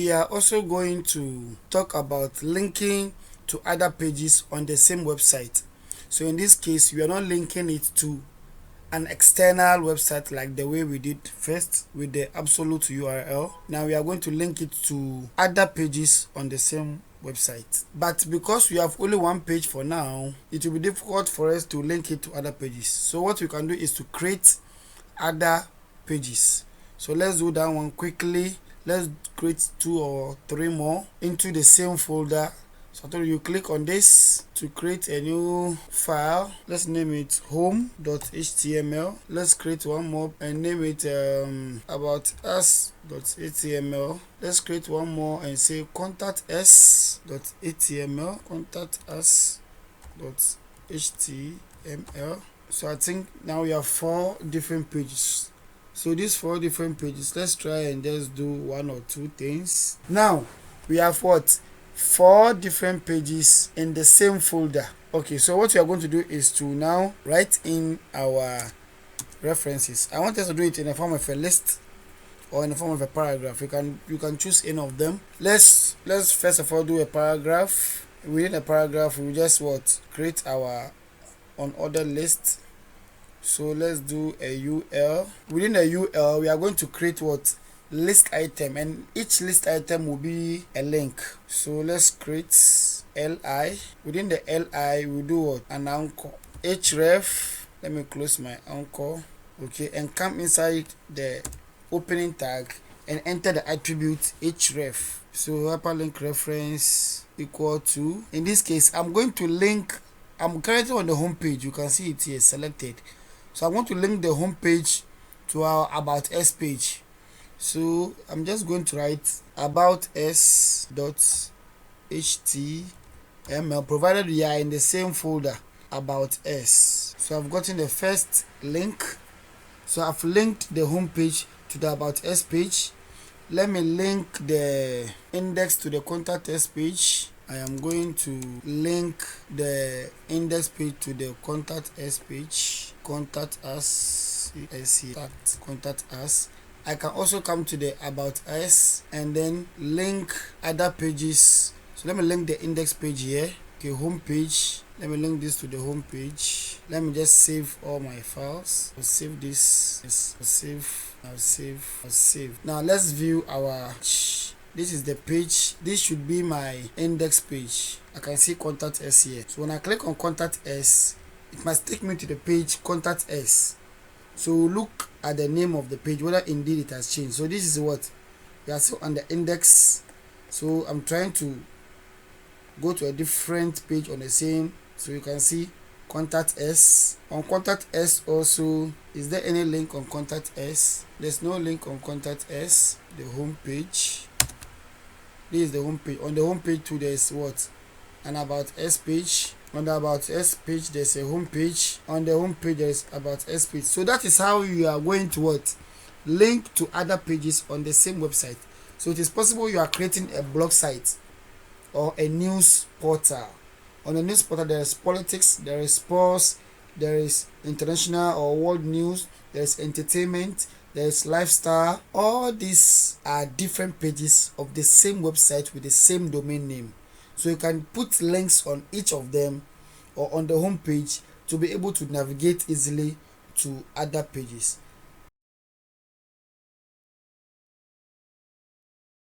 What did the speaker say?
we are also going to talk about linking to other pages on the same website. So in this case, we are not linking it to an external website like the way we did first with the absolute URL. Now we are going to link it to other pages on the same website. But because we have only one page for now, it will be difficult for us to link it to other pages. So what we can do is to create other pages. So let's do that one quickly. Let's create 2 or 3 more into the same folder. So you click on this to create a new file. Let's name it home.html. Let's create one more and name it about us.html. Let's create one more and say contact us.html. Contact us.html. So I think now we have 4 different pages. So these 4 different pages, let's try and just do 1 or 2 things. Now we have what? 4 different pages in the same folder. Okay, so what we are going to do is to now write in our references. I want us to do it in the form of a list or in the form of a paragraph. You can choose any of them. Let's first of all do a paragraph. Within a paragraph, we just create our unordered list. So let's do a UL. Within a UL, we are going to create list item, and each list item will be a link. So let's create li. Within the li, we do an anchor. href. Let me close my anchor. Okay, and come inside the opening tag and enter the attribute href. So hyperlink reference equal to, in this case, I'm going to link. I'm currently on the home page. You can see it here selected. So I want to link the home page to our about us page. So I'm just going to write about us.html, provided we are in the same folder, about us. So I've gotten the first link. So I've linked the home page to the about us page. Let me link the index to the contact us page. I am going to link the index page to the contact us page. Contact us. Contact us. I can also come to the about us and then link other pages. So let me link the index page here. Okay, home page. Let me link this to the home page. Let me just save all my files. I'll save this. I'll save. Now let's view our. This is the page. This should be my index page. I can see contact us here. So when I click on contact us, it must take me to the page contact us. So look at the name of the page, whether indeed it has changed. So this is what we are still on the index. So I'm trying to go to a different page on the same. So you can see contact us. On contact us also, is there any link on contact us? There's no link on contact us. The home page. This is the home page. On the home page too, there's an about us page. On the about us page, there's a home page. On the home page, there's about us page. So that is how you are going to link to other pages on the same website. So it is possible you are creating a blog site or a news portal. On the news portal, there is politics, there is sports, there is international or world news, there is entertainment, there is lifestyle. All these are different pages of the same website with the same domain name. So you can put links on each of them or on the home page to be able to navigate easily to other pages.